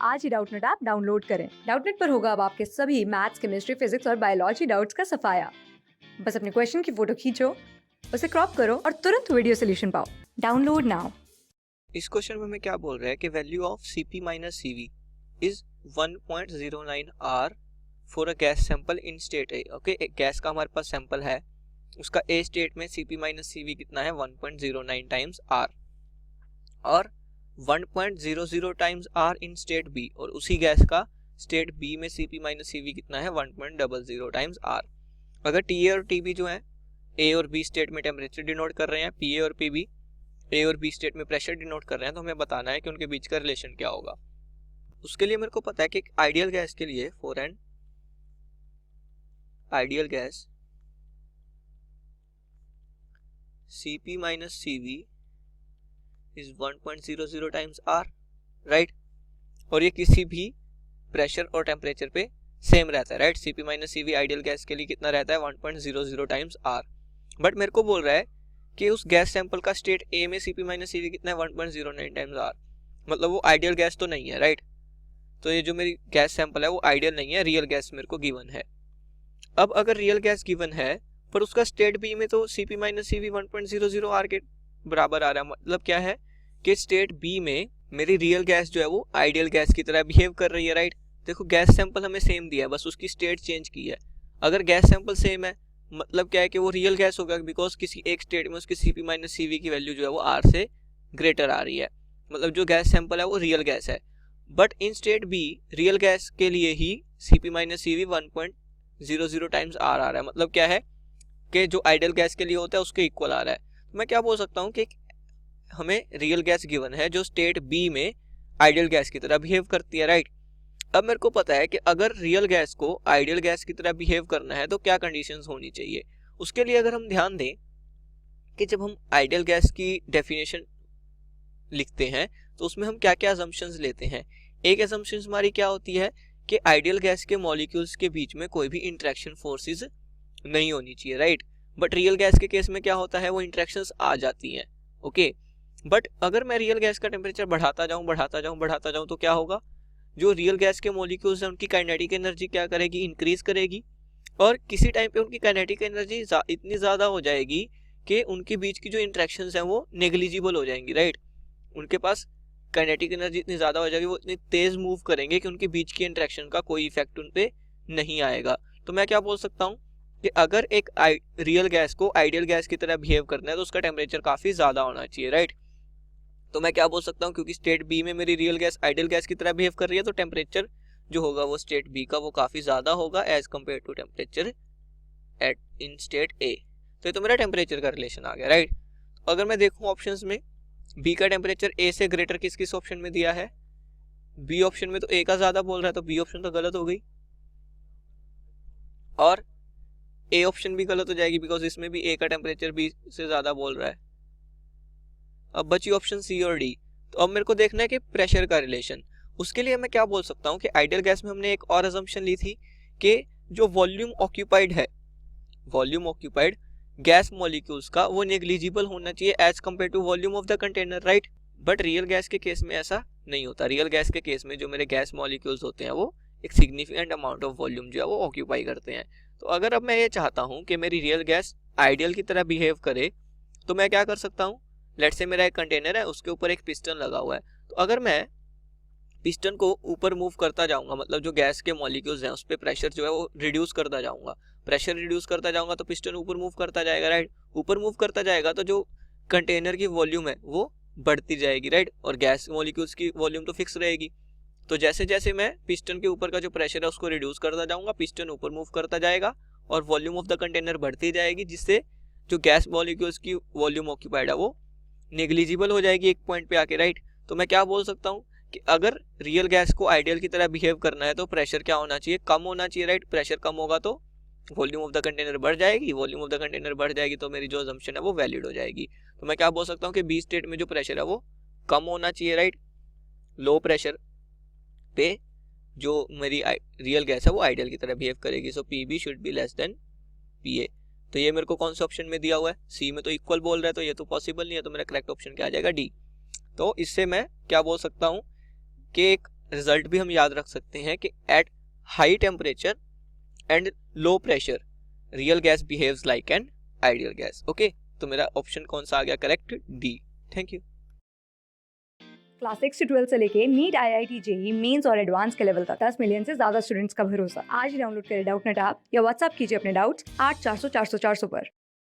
आज ही Doubtnut app download करें। Doubtnut पर होगा अब आपके सभी मैथ्स, केमिस्ट्री, फिजिक्स और बायोलॉजी डाउट्स का सफाया। बस अपने क्वेश्चन की फोटो खींचो, उसे क्रॉप करो और तुरंत वीडियो सोल्यूशन पाओ। Download now. इस क्वेश्चन में हमें क्या बोल रहा है कि value of Cp minus Cv is 1.09 R for a gas sample in state A. Okay, एक गैस का हमारे पास सैंपल है, उसका ए स्टेट में Cp माइनस Cv कितना है 1.09 टाइम्स R और 1.00 times R in state B, और उसी गैस का स्टेट बी में Cp माइनस Cv कितना है 1.00 टाइम्स R। अगर TA और TB जो है ए और बी स्टेट में टेम्परेचर डिनोट कर रहे हैं, PA और PB ए और बी स्टेट में प्रेशर डिनोट कर रहे हैं, तो हमें बताना है कि उनके बीच का रिलेशन क्या होगा। उसके लिए मेरे को पता है कि एक आइडियल गैस के लिए for an ideal gas Cp minus Cv is 1.00 times R, right. और ये किसी भी प्रेशर और टेम्परेचर पे सेम रहता है, right. Cp minus Cv ideal gas के लिए कितना रहता है 1.00 टाइम्स R। बट मेरे को बोल रहा है कि उस गैस सैंपल का स्टेट ए में Cp माइनस Cv कितना है 1.09 टाइम्स R, मतलब वो आइडियल गैस तो नहीं है, राइट। तो ये जो मेरी गैस सैंपल है वो आइडियल नहीं है, रियल गैस मेरे को गिवन है। अब अगर रियल गैस गिवन है पर उसका स्टेट बी में तो Cp माइनस Cv 1.00 R के बराबर आ रहा है, मतलब क्या है कि स्टेट बी में मेरी रियल गैस जो है वो आइडियल गैस की तरह बिहेव कर रही है, राइट। देखो गैस सैंपल हमें सेम दिया है, बस उसकी स्टेट चेंज की है। अगर गैस सैंपल सेम है मतलब क्या है कि वो रियल गैस होगा, बिकॉज किसी एक स्टेट में उसकी Cp माइनस Cv की वैल्यू जो है वो R से ग्रेटर आ रही है, मतलब जो गैस सैंपल है वो रियल गैस है। But in state be real gas के लिए ही Cp minus Cv 1.00 times R आ रहा है, मतलब क्या है कि जो आइडियल गैस के लिए होता है उसके इक्वल आ रहा है। तो मैं क्या बोल सकता हूँ कि हमें रियल गैस गिवन है जो स्टेट बी में आइडियल गैस की तरह बिहेव करती है, राइट। अब मेरे को पता है कि अगर रियल गैस को आइडियल गैस की तरह बिहेव करना है तो क्या कंडीशंस होनी चाहिए। उसके लिए अगर हम ध्यान दें कि जब हम आइडियल गैस की डेफिनेशन लिखते हैं तो उसमें हम क्या क्या असम्पशंस लेते हैं। एक असम्पशन हमारी क्या होती है कि आइडियल गैस के मॉलिक्यूल्स के बीच में कोई भी इंटरेक्शन फोर्सेस नहीं होनी चाहिए, राइट। बट रियल गैस के केस में क्या होता है, वो इंटरेक्शंस आ जाती हैं, ओके। बट अगर मैं रियल गैस का टेम्परेचर बढ़ाता जाऊं तो क्या होगा, जो रियल गैस के मॉलिक्यूल्स हैं उनकी काइनेटिक एनर्जी क्या करेगी, इंक्रीज करेगी। और किसी टाइम पे उनकी काइनेटिक एनर्जी इतनी ज़्यादा हो जाएगी कि उनके बीच की जो इंटरेक्शंस हैं वो नेग्लिजिबल हो जाएंगी, राइट। उनके पास काइनेटिक एनर्जी इतनी ज़्यादा हो जाएगी, वो इतनी तेज़ मूव करेंगे कि उनके बीच की इंटरेक्शन का कोई इफेक्ट उन पर नहीं आएगा। तो मैं क्या बोल सकता हूँ कि अगर एक रियल गैस को आइडियल गैस की तरह बिहेव करना है तो उसका टेम्परेचर काफ़ी ज़्यादा होना चाहिए, राइट। तो मैं क्या बोल सकता हूँ, क्योंकि स्टेट बी में मेरी रियल गैस आइडियल गैस की तरह बिहेव कर रही है तो टेम्परेचर जो होगा वो स्टेट बी का वो काफ़ी ज़्यादा होगा as compared to temperature at in state A. तो ये तो मेरा टेम्परेचर का रिलेशन आ गया, राइट। तो अगर मैं देखूँ ऑप्शंस में बी का टेम्परेचर ए से ग्रेटर किस किस ऑप्शन में दिया है, बी ऑप्शन में तो ए का ज़्यादा बोल रहा है, तो बी ऑप्शन तो गलत हो गई, और ए ऑप्शन भी गलत हो जाएगी बिकॉज इसमें भी ए का टेम्परेचर बी से ज़्यादा बोल रहा है। अब बची ऑप्शन सी और डी। तो अब मेरे को देखना है कि प्रेशर का रिलेशन। उसके लिए मैं क्या बोल सकता हूँ कि आइडियल गैस में हमने एक और अजम्पशन ली थी कि जो वॉल्यूम ऑक्यूपाइड है, वॉल्यूम ऑक्यूपाइड गैस मॉलिक्यूल्स का वो नेग्लिजिबल होना चाहिए as compared to volume of the container, right. But real gas के केस में ऐसा नहीं होता। रियल गैस के केस में जो मेरे गैस मॉलिक्यूल्स होते हैं वो एक सिग्निफिकेंट अमाउंट ऑफ वॉल्यूम जो है वो ऑक्यूपाई करते हैं। तो अगर अब मैं ये चाहता हूँ कि मेरी रियल गैस आइडियल की तरह बिहेव करे तो मैं क्या कर सकता हूँ, लेट्स से मेरा एक कंटेनर है, उसके ऊपर एक पिस्टन लगा हुआ है। तो अगर मैं पिस्टन को ऊपर मूव करता जाऊंगा, मतलब जो गैस के मॉलिक्यूल्स हैं उस पर प्रेशर जो है वो रिड्यूस करता जाऊंगा, प्रेशर रिड्यूस करता जाऊंगा तो पिस्टन ऊपर मूव करता जाएगा, राइट। ऊपर मूव करता जाएगा तो जो कंटेनर की वॉल्यूम है वो बढ़ती जाएगी, राइट। और गैस मॉलिक्यूल्स की वॉल्यूम तो फिक्स रहेगी। तो जैसे जैसे मैं पिस्टन के ऊपर का जो प्रेशर है उसको रिड्यूस करता जाऊंगा, पिस्टन ऊपर मूव करता जाएगा और वॉल्यूम ऑफ द कंटेनर बढ़ती जाएगी, जिससे जो गैस मॉलिक्यूल्स की वॉल्यूम ऑक्यूपाइड है वो नेग्लिजिबल हो जाएगी एक पॉइंट पे आके, राइट। तो मैं क्या बोल सकता हूँ कि अगर रियल गैस को आइडियल की तरह बिहेव करना है तो प्रेशर क्या होना चाहिए, कम होना चाहिए, राइट। प्रेशर कम होगा तो वॉल्यूम ऑफ द कंटेनर बढ़ जाएगी, वॉल्यूम ऑफ द कंटेनर बढ़ जाएगी तो मेरी जो असम्पशन है वो वैलिड हो जाएगी। तो मैं क्या बोल सकता हूँ कि बी स्टेट में जो प्रेशर है वो कम होना चाहिए, राइट। लो प्रेशर पे जो मेरी रियल गैस है वो आइडियल की तरह बिहेव करेगी, so P B should be less than P A. तो ये मेरे को कौन से ऑप्शन में दिया हुआ है, सी में तो इक्वल बोल रहा है तो ये तो पॉसिबल नहीं है, तो मेरा करेक्ट ऑप्शन क्या आ जाएगा, डी। तो इससे मैं क्या बोल सकता हूँ कि एक रिजल्ट भी हम याद रख सकते हैं कि at high temperature and low pressure real gas behaves like an ideal gas. Okay, तो मेरा ऑप्शन कौन सा आ गया correct? D. Thank you. Class 6 से 12 से लेके नीट, IIT, जेई मेंस और एडवांस के लेवल तक 10 मिलियन से ज्यादा स्टूडेंट्स का भरोसा। आज ही डाउनलोड करें डाउटनेट ऐप या व्हाट्सएप कीजिए अपने डाउट्स 8400 400 400 पर।